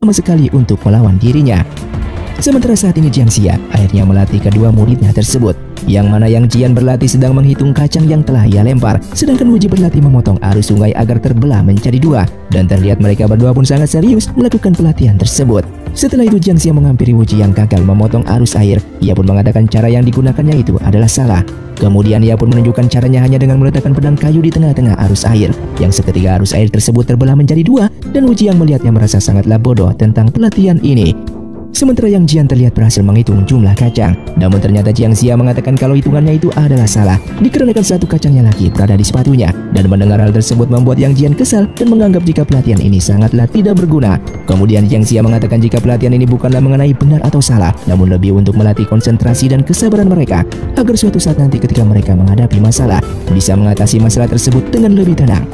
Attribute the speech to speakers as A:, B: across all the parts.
A: sama sekali untuk melawan dirinya. Sementara saat ini Jiang Xia akhirnya melatih kedua muridnya tersebut, yang mana Yang Jian berlatih sedang menghitung kacang yang telah ia lempar, sedangkan Wu Ji berlatih memotong arus sungai agar terbelah menjadi dua, dan terlihat mereka berdua pun sangat serius melakukan pelatihan tersebut. Setelah itu Jiang Xia menghampiri Wu Ji yang gagal memotong arus air. Ia pun mengatakan cara yang digunakannya itu adalah salah. Kemudian ia pun menunjukkan caranya hanya dengan meletakkan pedang kayu di tengah-tengah arus air, yang seketika arus air tersebut terbelah menjadi dua, dan Wu Ji yang melihatnya merasa sangatlah bodoh tentang pelatihan ini. Sementara Yang Jian terlihat berhasil menghitung jumlah kacang, namun ternyata Jiang Xia mengatakan kalau hitungannya itu adalah salah, dikarenakan satu kacangnya lagi berada di sepatunya. Dan mendengar hal tersebut membuat Yang Jian kesal dan menganggap jika pelatihan ini sangatlah tidak berguna. Kemudian Jiang Xia mengatakan jika pelatihan ini bukanlah mengenai benar atau salah, namun lebih untuk melatih konsentrasi dan kesabaran mereka, agar suatu saat nanti ketika mereka menghadapi masalah, bisa mengatasi masalah tersebut dengan lebih tenang.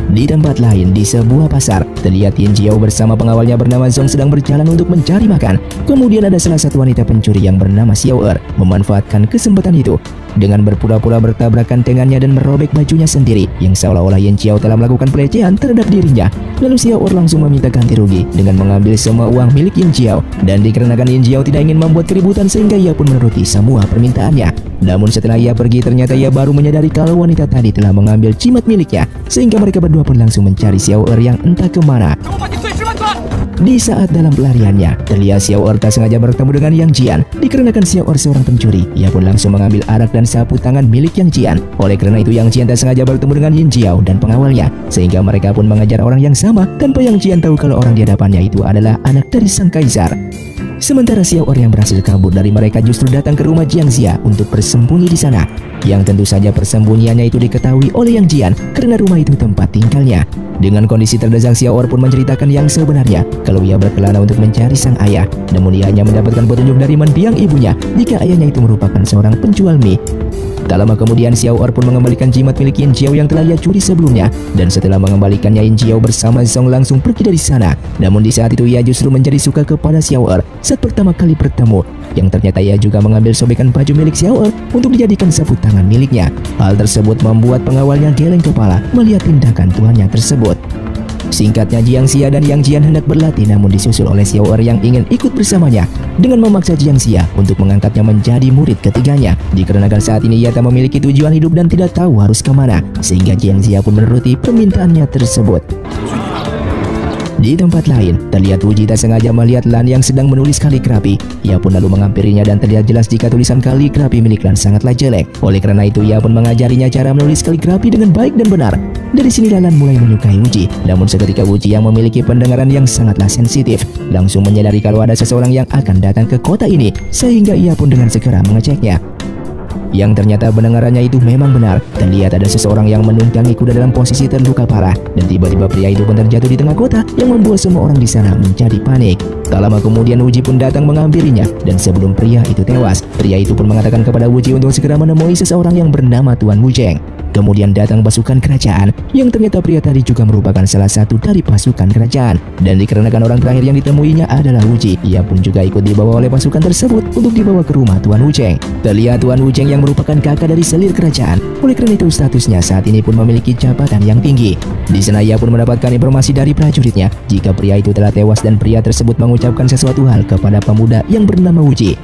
A: Di tempat lain, di sebuah pasar, terlihat Yin Jiao bersama pengawalnya bernama Zong sedang berjalan untuk mencari makan. Kemudian ada salah satu wanita pencuri yang bernama Xiao Er memanfaatkan kesempatan itu dengan berpura-pura bertabrakan dengannya dan merobek bajunya sendiri, yang seolah-olah Yin Jiao telah melakukan pelecehan terhadap dirinya. Lalu Xiao Er langsung meminta ganti rugi dengan mengambil semua uang milik Yin Jiao, dan dikarenakan Yin Jiao tidak ingin membuat keributan sehingga ia pun menuruti semua permintaannya. Namun setelah ia pergi, ternyata ia baru menyadari kalau wanita tadi telah mengambil jimat miliknya, sehingga mereka berdua pun langsung mencari Xiao Er yang entah kemana. Di saat dalam pelariannya, terlihat Xiao Er tak sengaja bertemu dengan Yang Jian. Dikarenakan Xiao Er seorang pencuri, ia pun langsung mengambil arak dan sapu tangan milik Yang Jian. Oleh karena itu Yang Jian tak sengaja bertemu dengan Yin Jiao dan pengawalnya, sehingga mereka pun mengejar orang yang sama tanpa Yang Jian tahu kalau orang di hadapannya itu adalah anak dari sang kaisar. Sementara Xiao Er yang berhasil kabur dari mereka justru datang ke rumah Jiang Xia untuk bersembunyi di sana, yang tentu saja persembunyiannya itu diketahui oleh Yang Jian karena rumah itu tempat tinggalnya. Dengan kondisi terdesak, Xiao Er pun menceritakan yang sebenarnya kalau ia berkelana untuk mencari sang ayah, namun ia hanya mendapatkan petunjuk dari mendiang ibunya jika ayahnya itu merupakan seorang penjual mie. Tak lama kemudian Xiao Er pun mengembalikan jimat milik Yin Jiao yang telah ia curi sebelumnya, dan setelah mengembalikannya Yin Jiao bersama Zong langsung pergi dari sana. Namun di saat itu ia justru menjadi suka kepada Xiao Er saat pertama kali bertemu, yang ternyata ia juga mengambil sobekan baju milik Xiao Er untuk dijadikan sapu tangan miliknya. Hal tersebut membuat pengawalnya geleng kepala melihat tindakan tuannya tersebut. Singkatnya, Jiang Xia dan Yang Jian hendak berlatih namun disusul oleh Xiao Er yang ingin ikut bersamanya dengan memaksa Jiang Xia untuk mengangkatnya menjadi murid ketiganya, dikarenakan saat ini ia tak memiliki tujuan hidup dan tidak tahu harus kemana, sehingga Jiang Xia pun menuruti permintaannya tersebut. Di tempat lain, terlihat Wu Ji tak sengaja melihat Lan yang sedang menulis kaligrafi. Ia pun lalu menghampirinya dan terlihat jelas jika tulisan kaligrafi milik Lan sangatlah jelek. Oleh karena itu ia pun mengajarinya cara menulis kaligrafi dengan baik dan benar. Dari sini Lan mulai menyukai Wu Ji. Namun seketika Wu Ji yang memiliki pendengaran yang sangatlah sensitif langsung menyadari kalau ada seseorang yang akan datang ke kota ini, sehingga ia pun dengan segera mengeceknya. Yang ternyata pendengarannya itu memang benar. Terlihat ada seseorang yang menunggangi kuda dalam posisi terluka parah, dan tiba-tiba pria itu pun terjatuh di tengah kota yang membuat semua orang di sana menjadi panik. Tak lama kemudian Wu Ji pun datang menghampirinya, dan sebelum pria itu tewas, pria itu pun mengatakan kepada Wu Ji untuk segera menemui seseorang yang bernama Tuan Wu Zheng. Kemudian datang pasukan kerajaan, yang ternyata pria tadi juga merupakan salah satu dari pasukan kerajaan. Dan dikarenakan orang terakhir yang ditemuinya adalah Wu Ji, ia pun juga ikut dibawa oleh pasukan tersebut untuk dibawa ke rumah Tuan Wu Zheng. Terlihat Tuan Wu Zheng yang merupakan kakak dari selir kerajaan. Oleh karena itu statusnya saat ini pun memiliki jabatan yang tinggi. Di sana ia pun mendapatkan informasi dari prajuritnya jika pria itu telah tewas, dan pria tersebut mengucapkan sesuatu hal kepada pemuda yang bernama Wu Ji.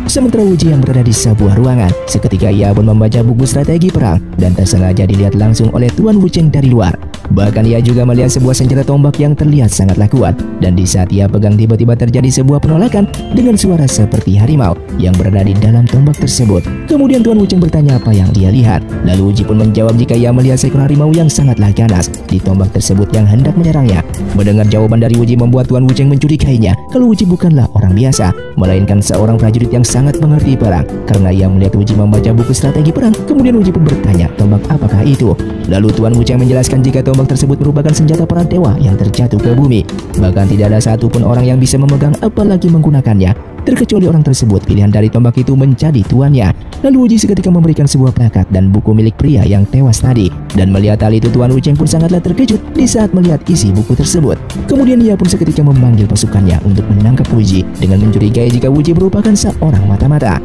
A: Sementara Wu Ji yang berada di sebuah ruangan, seketika ia pun membaca buku strategi perang dan tersengaja dilihat langsung oleh Tuan Wu Zheng dari luar. Bahkan ia juga melihat sebuah senjata tombak yang terlihat sangatlah kuat, dan di saat ia pegang tiba-tiba terjadi sebuah penolakan dengan suara seperti harimau yang berada di dalam tombak tersebut. Kemudian Tuan Wu Zheng bertanya apa yang dia lihat. Lalu Wu Ji pun menjawab jika ia melihat seekor harimau yang sangatlah ganas di tombak tersebut yang hendak menyerangnya. Mendengar jawaban dari Wu Ji membuat Tuan Wu Zheng mencurigainya kalau Wu Ji bukanlah orang biasa, melainkan seorang prajurit yang sangat mengerti perang. Karena ia melihat Wu Ji membaca buku strategi perang, kemudian Wu Ji pun bertanya tombak apakah itu. Lalu Tuan Wu Zheng menjelaskan jika tombak tersebut merupakan senjata perang dewa yang terjatuh ke bumi. Bahkan tidak ada satupun orang yang bisa memegang apalagi menggunakannya, terkecuali orang tersebut pilihan dari tombak itu menjadi tuannya. Lalu Wu Ji seketika memberikan sebuah plakat dan buku milik pria yang tewas tadi. Dan melihat hal itu Tuan Wu Zheng pun sangatlah terkejut di saat melihat isi buku tersebut. Kemudian ia pun seketika memanggil pasukannya untuk menangkap Wu Ji dengan mencurigai jika Wu Ji merupakan seorang mata-mata.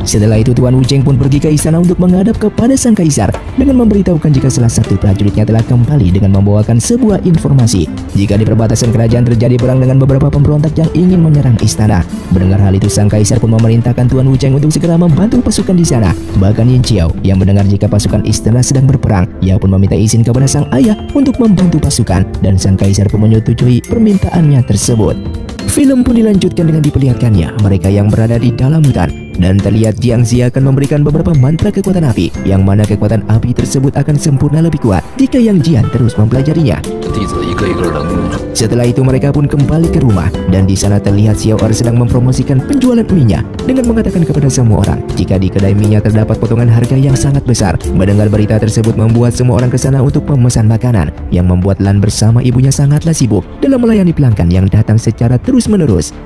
A: Setelah itu Tuan Wucheng pun pergi ke istana untuk menghadap kepada sang kaisar dengan memberitahukan jika salah satu prajuritnya telah kembali dengan membawakan sebuah informasi jika di perbatasan kerajaan terjadi perang dengan beberapa pemberontak yang ingin menyerang istana. Mendengar hal itu, sang kaisar pun memerintahkan Tuan Wucheng untuk segera membantu pasukan di sana. Bahkan Yin Xiao yang mendengar jika pasukan istana sedang berperang, ia pun meminta izin kepada sang ayah untuk membantu pasukan, dan sang kaisar pun menyetujui permintaannya tersebut. Film pun dilanjutkan dengan diperlihatkannya mereka yang berada di dalam hutan, dan terlihat Jiang Xia akan memberikan beberapa mantra kekuatan api, yang mana kekuatan api tersebut akan sempurna lebih kuat jika Yang Jian terus mempelajarinya. Setelah itu mereka pun kembali ke rumah, dan di sana terlihat Xiao Er sedang mempromosikan penjualan mie-nya dengan mengatakan kepada semua orang jika di kedai mie-nya terdapat potongan harga yang sangat besar. Mendengar berita tersebut membuat semua orang ke sana untuk memesan makanan, yang membuat Lan bersama ibunya sangatlah sibuk dalam melayani pelanggan yang datang secara terus-menerus.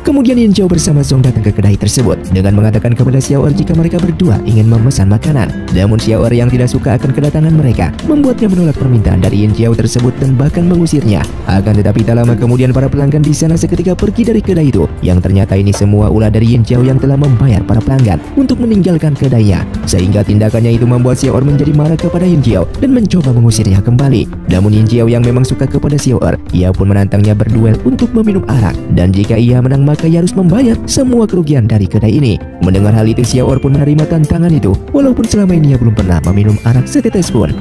A: Kemudian Yin Xiao bersama Zhong datang ke kedai tersebut dengan mengatakan kepada Xiao Er jika mereka berdua ingin memesan makanan. Namun Xiao Er yang tidak suka akan kedatangan mereka membuatnya menolak permintaan dari Yin Xiao tersebut dan bahkan mengusirnya. Akan tetapi tak lama kemudian para pelanggan di sana seketika pergi dari kedai itu, yang ternyata ini semua ulah dari Yin Xiao yang telah membayar para pelanggan untuk meninggalkan kedainya. Sehingga tindakannya itu membuat Xiao Er menjadi marah kepada Yin Xiao dan mencoba mengusirnya kembali. Namun Yin Xiao yang memang suka kepada Xiao Er, ia pun menantangnya berduel untuk meminum arak, dan jika ia menang maka ia harus membayar semua kerugian dari kedai ini. Mendengar hal itu, Xiao Er pun menerima tantangan itu, walaupun selama ini ia belum pernah meminum arak setetes pun.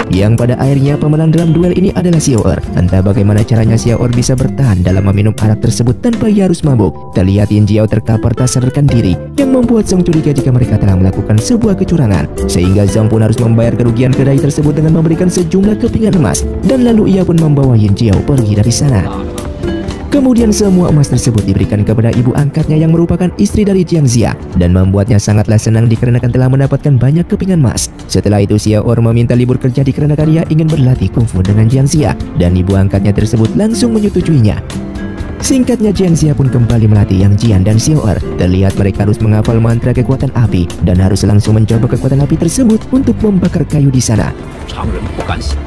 A: Yang pada akhirnya pemenang dalam duel ini adalah Xiao Er. Entah bagaimana caranya Xiao Er bisa bertahan dalam meminum arak tersebut tanpa ia harus mabuk. Terlihat Yin Xiao terkapar tak sadarkan diri, yang membuat Zhong curiga jika mereka telah melakukan sebuah kecurangan. Sehingga Zhong pun harus membayar kerugian kedai tersebut dengan memberikan sejumlah kepingan emas, dan lalu ia pun membawa Yin Xiao pergi dari sana. Kemudian semua emas tersebut diberikan kepada ibu angkatnya yang merupakan istri dari Jiang Xia, dan membuatnya sangatlah senang dikarenakan telah mendapatkan banyak kepingan emas. Setelah itu Xiao Er meminta libur kerja dikarenakan ia ingin berlatih kungfu dengan Jiang Xia, dan ibu angkatnya tersebut langsung menyetujuinya. Singkatnya Jiang Xia pun kembali melatih Yang Jian dan Xiao Er. Terlihat mereka harus menghafal mantra kekuatan api dan harus langsung mencoba kekuatan api tersebut untuk membakar kayu di sana.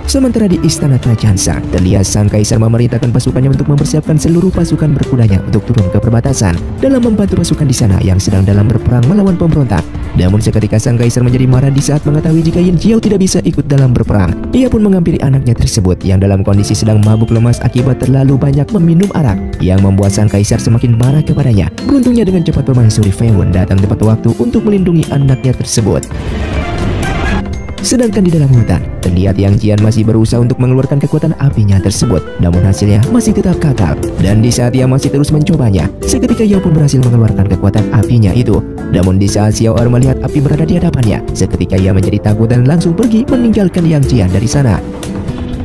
A: Sementara di istana kerajaan Shang, terlihat sang kaisar memerintahkan pasukannya untuk mempersiapkan seluruh pasukan berkudanya untuk turun ke perbatasan dalam membantu pasukan di sana yang sedang dalam berperang melawan pemberontak. Namun seketika sang kaisar menjadi marah di saat mengetahui jika Yin Xiao tidak bisa ikut dalam berperang. Ia pun menghampiri anaknya tersebut yang dalam kondisi sedang mabuk lemas akibat terlalu banyak meminum arak, yang membuat sang kaisar semakin marah kepadanya. Beruntungnya dengan cepat permaisuri Fei Wen datang tepat waktu untuk melindungi anaknya tersebut. Sedangkan di dalam hutan, terlihat Yang Jian masih berusaha untuk mengeluarkan kekuatan apinya tersebut, namun hasilnya masih tetap gagal. Dan di saat ia masih terus mencobanya, seketika ia pun berhasil mengeluarkan kekuatan apinya itu. Namun di saat Xiao Er melihat api berada di hadapannya, seketika ia menjadi takut dan langsung pergi meninggalkan Yang Jian dari sana.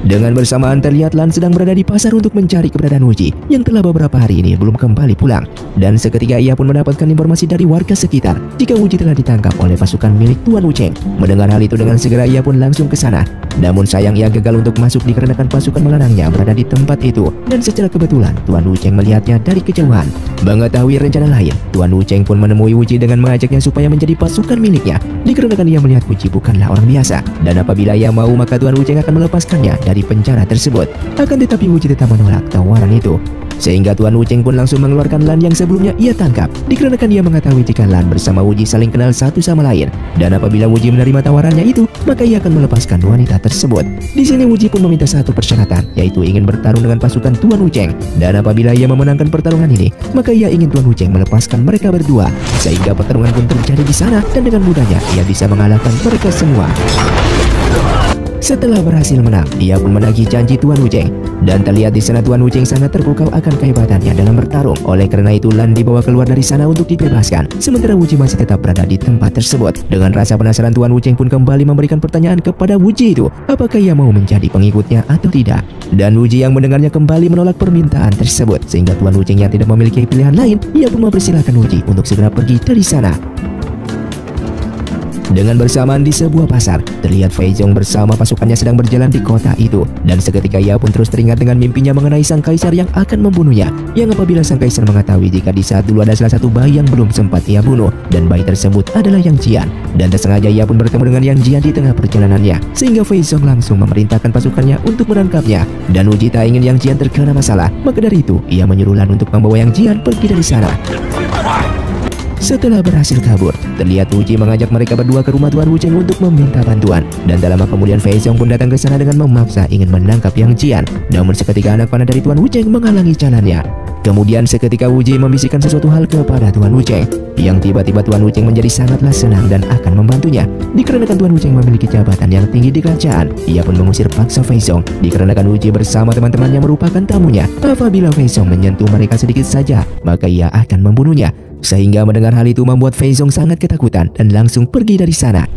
A: Dengan bersamaan terlihat Lan sedang berada di pasar untuk mencari keberadaan Wuji yang telah beberapa hari ini belum kembali pulang. Dan seketika ia pun mendapatkan informasi dari warga sekitar jika Wuji telah ditangkap oleh pasukan milik Tuan Wucheng. Mendengar hal itu dengan segera ia pun langsung ke sana. Namun sayang ia gagal untuk masuk dikarenakan pasukan melarangnya berada di tempat itu. Dan secara kebetulan Tuan Wucheng melihatnya dari kejauhan. Mengetahui rencana lain, Tuan Wucheng pun menemui Wuji dengan mengajaknya supaya menjadi pasukan miliknya, dikarenakan ia melihat Wuji bukanlah orang biasa. Dan apabila ia mau maka Tuan Wucheng akan melepaskannya dari penjara tersebut. Akan tetapi Wuji tetap menolak tawaran itu. Sehingga Tuan Wucheng pun langsung mengeluarkan Lan yang sebelumnya ia tangkap, dikarenakan ia mengetahui jika Lan bersama Wuji saling kenal satu sama lain. Dan apabila Wuji menerima tawarannya itu, maka ia akan melepaskan wanita tersebut. Di sini Wuji pun meminta satu persyaratan, yaitu ingin bertarung dengan pasukan Tuan Wucheng. Dan apabila ia memenangkan pertarungan ini, maka ia ingin Tuan Wucheng melepaskan mereka berdua. Sehingga pertarungan pun terjadi di sana, dan dengan mudahnya ia bisa mengalahkan mereka semua. Setelah berhasil menang, ia pun menagih janji Tuan Wucheng. Dan terlihat di sana Tuan Wucheng sangat terpukau akan kehebatannya dalam bertarung. Oleh karena itu Lan dibawa keluar dari sana untuk dibebaskan. Sementara Wuji masih tetap berada di tempat tersebut. Dengan rasa penasaran Tuan Wucheng pun kembali memberikan pertanyaan kepada Wuji itu, apakah ia mau menjadi pengikutnya atau tidak. Dan Wuji yang mendengarnya kembali menolak permintaan tersebut. Sehingga Tuan Wucheng yang tidak memiliki pilihan lain, ia pun mempersilahkan Wuji untuk segera pergi dari sana. Dengan bersamaan di sebuah pasar, terlihat Fei Zhong bersama pasukannya sedang berjalan di kota itu. Dan seketika ia pun terus teringat dengan mimpinya mengenai sang kaisar yang akan membunuhnya. Yang apabila sang kaisar mengetahui jika di saat dulu ada salah satu bayi yang belum sempat ia bunuh, dan bayi tersebut adalah Yang Jian. Dan tak sengaja ia pun bertemu dengan Yang Jian di tengah perjalanannya. Sehingga Fei Zhong langsung memerintahkan pasukannya untuk menangkapnya. Dan Wuji tak ingin Yang Jian terkena masalah, maka dari itu ia menyuruh Lan untuk membawa Yang Jian pergi dari sana. Setelah berhasil kabur, terlihat Wuji mengajak mereka berdua ke rumah Tuan Wucheng untuk meminta bantuan. Dan tak lama kemudian Fei Zhong pun datang ke sana dengan memaksa ingin menangkap Yang Jian. Namun seketika anak panah dari Tuan Wucheng menghalangi jalannya. Kemudian seketika Wuji membisikkan sesuatu hal kepada Tuan Wucheng, yang tiba-tiba Tuan Wucheng menjadi sangatlah senang dan akan membantunya. Dikarenakan Tuan Wucheng memiliki jabatan yang tinggi di kerajaan, ia pun mengusir paksa Fei Zhong. Dikarenakan Wuji bersama teman-temannya merupakan tamunya, apabila Fei Zhong menyentuh mereka sedikit saja, maka ia akan membunuhnya. Sehingga mendengar hal itu membuat Fei Zhong sangat ketakutan dan langsung pergi dari sana.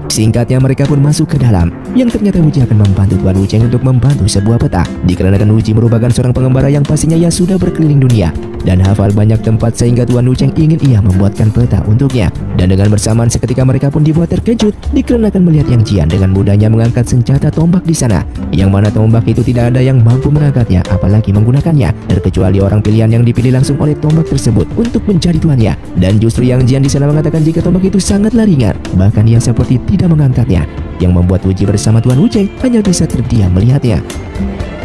A: Singkatnya mereka pun masuk ke dalam, yang ternyata Wuji akan membantu Tuan Wucheng untuk membantu sebuah peta. Dikarenakan Wuji merupakan seorang pengembara yang pastinya ia sudah berkeliling dunia dan hafal banyak tempat, sehingga Tuan Wucheng ingin ia membuatkan peta untuknya. Dan dengan bersamaan seketika mereka pun dibuat terkejut dikarenakan melihat Yang Jian dengan mudahnya mengangkat senjata tombak di sana, yang mana tombak itu tidak ada yang mampu mengangkatnya apalagi menggunakannya, terkecuali orang pilihan yang dipilih langsung oleh tombak tersebut untuk menjadi tuannya. Dan justru Yang Jian di sana mengatakan jika tombak itu sangatlah ringan, bahkan ia seperti tidak mengangkatnya, yang membuat Wuji bersama Tuan Wucheng hanya bisa terdiam melihatnya.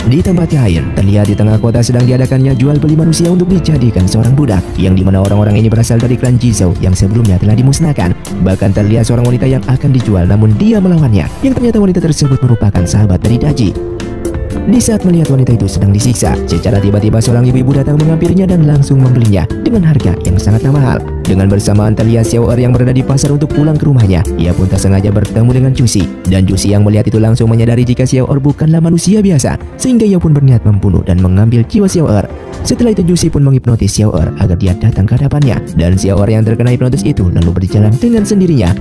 A: Di tempat lain, terlihat di tengah kota sedang diadakannya jual beli manusia untuk dijadikan seorang budak, yang dimana orang-orang ini berasal dari klan Jizhou yang sebelumnya telah dimusnahkan. Bahkan terlihat seorang wanita yang akan dijual namun dia melawannya, yang ternyata wanita tersebut merupakan sahabat dari Daji. Di saat melihat wanita itu sedang disiksa, secara tiba-tiba seorang ibu-ibu datang menghampirinya dan langsung membelinya dengan harga yang sangatlah mahal. Dengan bersamaan terlihat Xiao Er yang berada di pasar untuk pulang ke rumahnya. Ia pun tak sengaja bertemu dengan Jusi, dan Jusi yang melihat itu langsung menyadari jika Xiao Er bukanlah manusia biasa, sehingga ia pun berniat membunuh dan mengambil jiwa Xiao Er. Setelah itu Jusi pun menghipnotis Xiao Er agar dia datang ke hadapannya, dan Xiao Er yang terkena hipnotis itu lalu berjalan dengan sendirinya.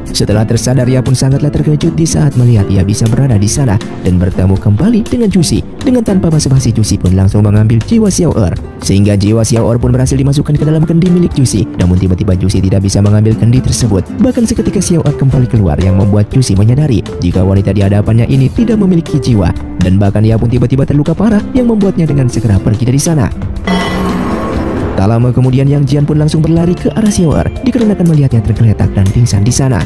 A: Setelah tersadar, ia pun sangatlah terkejut di saat melihat ia bisa berada di sana dan bertemu kembali dengan Jusi. Dengan tanpa basa-basi, Jusi pun langsung mengambil jiwa Xiao Er, sehingga jiwa Xiao Er pun berhasil dimasukkan ke dalam kendi milik Jusi. Namun tiba-tiba Jusi tidak bisa mengambil kendi tersebut. Bahkan seketika Xiao Er kembali keluar, yang membuat Jusi menyadari jika wanita di hadapannya ini tidak memiliki jiwa, dan bahkan ia pun tiba-tiba terluka parah, yang membuatnya dengan segera pergi dari sana. Tak lama kemudian Yang Jian pun langsung berlari ke arah Xiao Er dikarenakan melihatnya tergeletak dan pingsan di sana.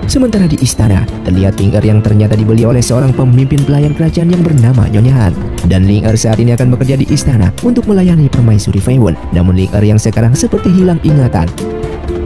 A: Sementara di istana, terlihat Ling Er yang ternyata dibeli oleh seorang pemimpin pelayan kerajaan yang bernama Nyonya Han. Dan Ling Er saat ini akan bekerja di istana untuk melayani permaisuri Fei Wen. Namun Ling Er yang sekarang seperti hilang ingatan.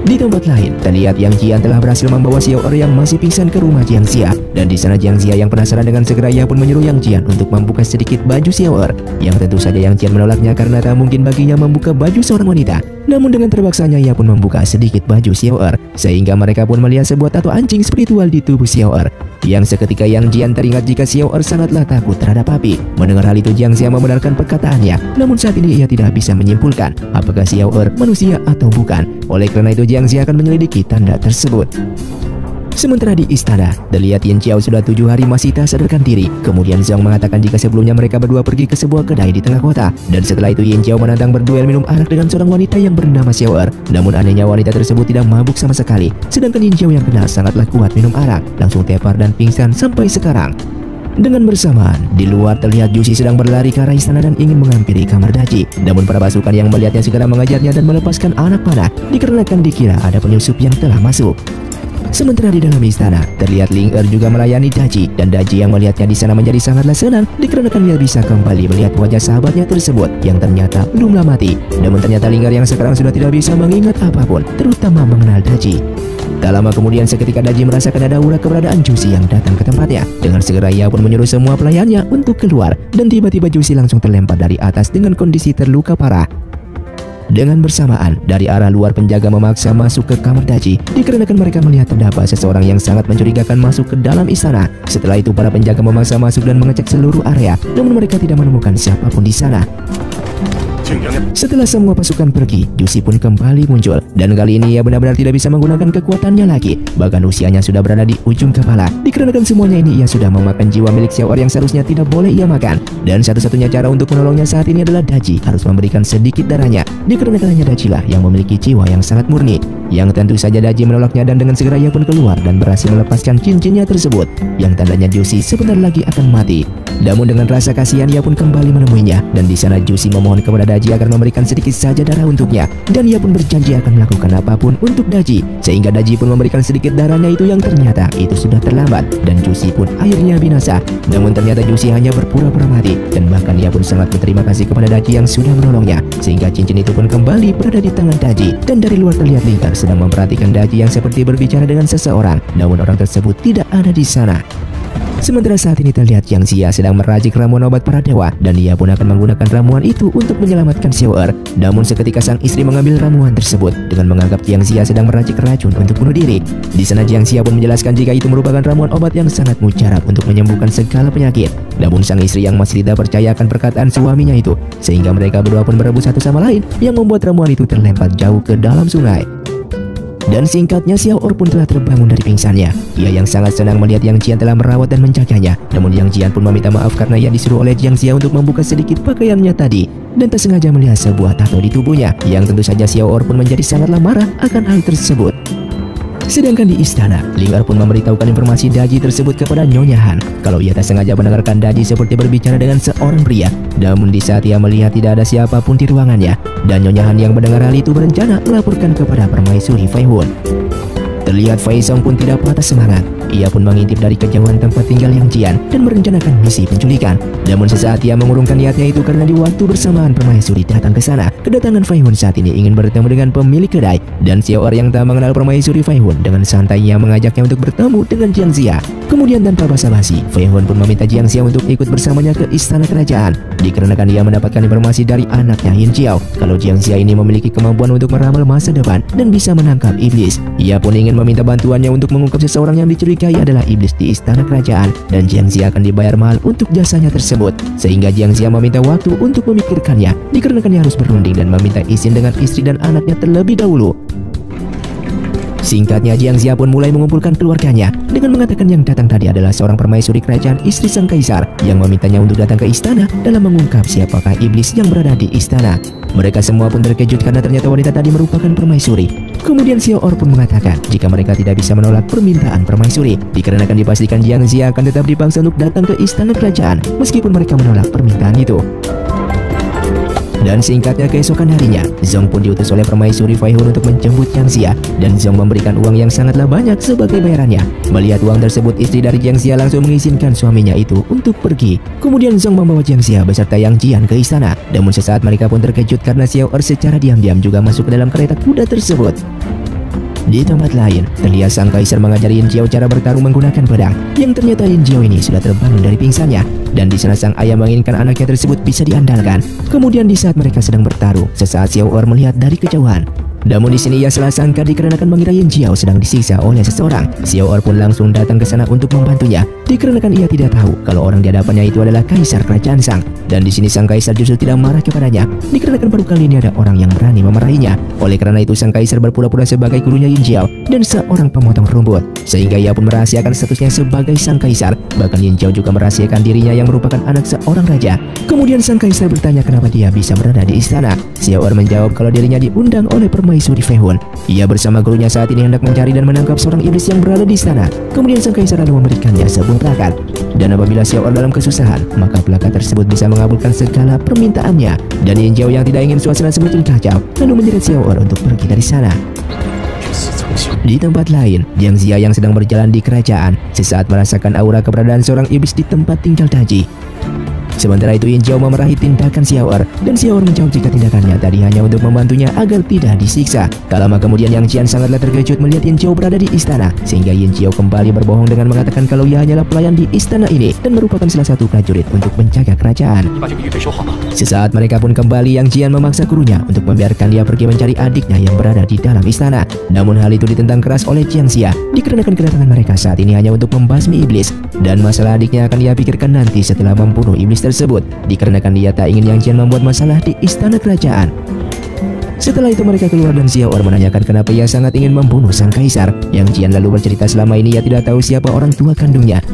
A: Di tempat lain, terlihat Yang Jian telah berhasil membawa Xiao Er yang masih pingsan ke rumah Jiang Xia. Dan di sana Jiang Xia yang penasaran dengan segera ia pun menyuruh Yang Jian untuk membuka sedikit baju Xiao Er. Yang tentu saja Yang Jian menolaknya karena tak mungkin baginya membuka baju seorang wanita. Namun dengan terpaksanya ia pun membuka sedikit baju Xiao Er, sehingga mereka pun melihat sebuah tato anjing spiritual di tubuh Xiao Er. Yang seketika Yang Jian teringat jika Xiao Er sangatlah takut terhadap api. Mendengar hal itu Jiang Xia membenarkan perkataannya. Namun saat ini ia tidak bisa menyimpulkan apakah Xiao Er manusia atau bukan. Oleh karena itu Jiang Xia akan menyelidiki tanda tersebut. Sementara di istana, terlihat Yin Xiao sudah 7 hari masih tak sadarkan diri. Kemudian Zhang mengatakan jika sebelumnya mereka berdua pergi ke sebuah kedai di tengah kota. Dan setelah itu Yin Xiao menantang berduel minum arak dengan seorang wanita yang bernama Xiao Er. Namun anehnya wanita tersebut tidak mabuk sama sekali. Sedangkan Yin Xiao yang kenal sangatlah kuat minum arak, langsung tepar dan pingsan sampai sekarang. Dengan bersamaan, di luar terlihat Jusi sedang berlari ke arah istana dan ingin menghampiri kamar Daji. Namun para pasukan yang melihatnya segera mengajarnya dan melepaskan anak panah dikarenakan dikira ada penyusup yang telah masuk. Sementara di dalam istana, terlihat Ling Er juga melayani Daji, dan Daji yang melihatnya di sana menjadi sangatlah senang dikarenakan dia bisa kembali melihat wajah sahabatnya tersebut yang ternyata belumlah mati. Namun ternyata Ling Er yang sekarang sudah tidak bisa mengingat apapun, terutama mengenal Daji. Tak lama kemudian seketika Daji merasakan ada aura keberadaan Jusi yang datang ke tempatnya. Dengan segera ia pun menyuruh semua pelayannya untuk keluar, dan tiba-tiba Jusi langsung terlempar dari atas dengan kondisi terluka parah. Dengan bersamaan, dari arah luar penjaga memaksa masuk ke kamar Daji dikarenakan mereka melihat terdapat seseorang yang sangat mencurigakan masuk ke dalam istana. Setelah itu para penjaga memaksa masuk dan mengecek seluruh area, namun mereka tidak menemukan siapapun di sana. Setelah semua pasukan pergi, Jusi pun kembali muncul, dan kali ini ia benar-benar tidak bisa menggunakan kekuatannya lagi. Bahkan usianya sudah berada di ujung kepala. Dikarenakan semuanya ini ia sudah memakan jiwa milik Xiao Er yang seharusnya tidak boleh ia makan. Dan satu-satunya cara untuk menolongnya saat ini adalah Daji harus memberikan sedikit darahnya. Dikarenakan hanya Daji lah yang memiliki jiwa yang sangat murni. Yang tentu saja Daji menolaknya, dan dengan segera ia pun keluar dan berhasil melepaskan cincinnya tersebut, yang tandanya Jusi sebentar lagi akan mati. Namun dengan rasa kasihan ia pun kembali menemuinya, dan di sana Jushi memohon kepada Daji agar memberikan sedikit saja darah untuknya, dan ia pun berjanji akan melakukan apapun untuk Daji, sehingga Daji pun memberikan sedikit darahnya itu yang ternyata itu sudah terlambat, dan Jushi pun akhirnya binasa. Namun ternyata Jushi hanya berpura-pura mati, dan bahkan ia pun sangat berterima kasih kepada Daji yang sudah menolongnya, sehingga cincin itu pun kembali berada di tangan Daji. Dan dari luar terlihat Lingkar sedang memperhatikan Daji yang seperti berbicara dengan seseorang, namun orang tersebut tidak ada di sana. Sementara saat ini terlihat Jiang Xia sedang meracik ramuan obat para dewa, dan ia pun akan menggunakan ramuan itu untuk menyelamatkan Xiao Er. Namun seketika sang istri mengambil ramuan tersebut dengan menganggap Jiang Xia sedang meracik racun untuk bunuh diri. Di sana Jiang Xia pun menjelaskan jika itu merupakan ramuan obat yang sangat mujarab untuk menyembuhkan segala penyakit. Namun sang istri yang masih tidak percaya akan perkataan suaminya itu, sehingga mereka berdua pun berebut satu sama lain yang membuat ramuan itu terlempar jauh ke dalam sungai. Dan singkatnya Xiao Er pun telah terbangun dari pingsannya. Ia yang sangat senang melihat Yang Jian telah merawat dan menjaganya. Namun Yang Jian pun meminta maaf karena ia disuruh oleh Jiang Xia untuk membuka sedikit pakaiannya tadi, dan tak sengaja melihat sebuah tato di tubuhnya, yang tentu saja Xiao Er pun menjadi sangatlah marah akan hal tersebut. Sedangkan di istana, Lingkar pun memberitahukan informasi Daji tersebut kepada Nyonya Han, kalau ia tak sengaja mendengarkan Daji seperti berbicara dengan seorang pria. Namun di saat ia melihat tidak ada siapapun di ruangannya, dan Nyonya Han yang mendengar hal itu berencana melaporkan kepada permaisuri Fei Hun. Terlihat Fei Song pun tidak patah semangat. Ia pun mengintip dari kejauhan tempat tinggal Yang Jian dan merencanakan misi penculikan. Namun sesaat ia mengurungkan niatnya itu karena di waktu bersamaan permaisuri datang ke sana. Kedatangan Fei Hun saat ini ingin bertemu dengan pemilik kedai, dan Xiao Er yang tak mengenal permaisuri Fei Hun dengan santainya mengajaknya untuk bertemu dengan Jiang Xia. Kemudian tanpa basa-basi, Fei Hun pun meminta Jiang Xia untuk ikut bersamanya ke istana kerajaan, dikarenakan ia mendapatkan informasi dari anaknya Yin Xiao kalau Jiang Xia ini memiliki kemampuan untuk meramal masa depan dan bisa menangkap iblis. Ia pun ingin meminta bantuannya untuk mengungkap seseorang yang dicurigai adalah iblis di istana kerajaan, dan Jiang Xia akan dibayar mahal untuk jasanya tersebut, sehingga Jiang Xia meminta waktu untuk memikirkannya, dikarenakan ia harus berunding dan meminta izin dengan istri dan anaknya terlebih dahulu. Singkatnya, Jiang Xia pun mulai mengumpulkan keluarganya dengan mengatakan yang datang tadi adalah seorang permaisuri kerajaan istri sang kaisar yang memintanya untuk datang ke istana dalam mengungkap siapakah iblis yang berada di istana. Mereka semua pun terkejut karena ternyata wanita tadi merupakan permaisuri. Kemudian Xiao Er pun mengatakan jika mereka tidak bisa menolak permintaan permaisuri, dikarenakan dipastikan Jiang Xia akan tetap dipaksa untuk datang ke istana kerajaan meskipun mereka menolak permintaan itu. Dan singkatnya keesokan harinya, Zhong pun diutus oleh permaisuri Fei Hun untuk menjemput Jiang Xia, dan Zhong memberikan uang yang sangatlah banyak sebagai bayarannya. Melihat uang tersebut, istri dari Jiang Xia langsung mengizinkan suaminya itu untuk pergi. Kemudian Zhong membawa Jiang Xia beserta Yang Jian ke istana, namun sesaat mereka pun terkejut karena Xiao Er secara diam-diam juga masuk ke dalam kereta kuda tersebut. Di tempat lain, terlihat sang kaisar mengajari Yin Jiao cara bertarung menggunakan pedang, yang ternyata Yin Jiao ini sudah terbangun dari pingsannya, dan di sana sang ayah menginginkan anaknya tersebut bisa diandalkan. Kemudian di saat mereka sedang bertarung, sesaat Xiao Er melihat dari kejauhan. Namun di sini ia salah sangka dikarenakan mengira Yin Jiao sedang disiksa oleh seseorang. Xiao Er pun langsung datang ke sana untuk membantunya, dikarenakan ia tidak tahu kalau orang di hadapannya itu adalah kaisar kerajaan Shang. Dan di sini sang kaisar justru tidak marah kepadanya, dikarenakan baru kali ini ada orang yang berani memarahinya. Oleh karena itu sang kaisar berpura-pura sebagai gurunya Yin Jiao dan seorang pemotong rumput, sehingga ia pun merahasiakan statusnya sebagai sang kaisar. Bahkan Yin Jiao juga merahasiakan dirinya yang merupakan anak seorang raja. Kemudian sang kaisar bertanya kenapa dia bisa berada di istana. Xiao Er menjawab kalau dirinya diundang oleh permaisuri Fei Hun. Ia bersama gurunya saat ini hendak mencari dan menangkap seorang iblis yang berada di istana. Kemudian sang kaisar lalu memberikannya sebuah plakat, dan apabila Xiao Er dalam kesusahan, maka plakat tersebut bisa mengabulkan segala permintaannya. Dan Yin Jiao yang tidak ingin suasana semakin kacau lalu menyeret Xiao Er untuk pergi dari sana. Di tempat lain, Jiang Xia yang sedang berjalan di kerajaan sesaat merasakan aura keberadaan seorang iblis di tempat tinggal Daji. Sementara itu Yin Jiao memarahi tindakan Xiao Er, dan Xiao Er menjawab jika tindakannya tadi hanya untuk membantunya agar tidak disiksa. Tak lama kemudian Yang Jian sangatlah terkejut melihat Yin Jiao berada di istana, sehingga Yin Jiao kembali berbohong dengan mengatakan kalau ia hanyalah pelayan di istana ini dan merupakan salah satu prajurit untuk menjaga kerajaan. Sesaat mereka pun kembali, Yang Jian memaksa gurunya untuk membiarkan dia pergi mencari adiknya yang berada di dalam istana. Namun hal itu ditentang keras oleh Jiang Xia, dikarenakan kedatangan mereka saat ini hanya untuk membasmi iblis, dan masalah adiknya akan dia pikirkan nanti setelah membunuh iblis tersebut, dikarenakan dia tak ingin Yang Jian membuat masalah di istana kerajaan. Setelah itu mereka keluar dan Xiao Er menanyakan kenapa ia sangat ingin membunuh sang kaisar. Yang Jian lalu bercerita selama ini ia tidak tahu siapa orang tua kandungnya,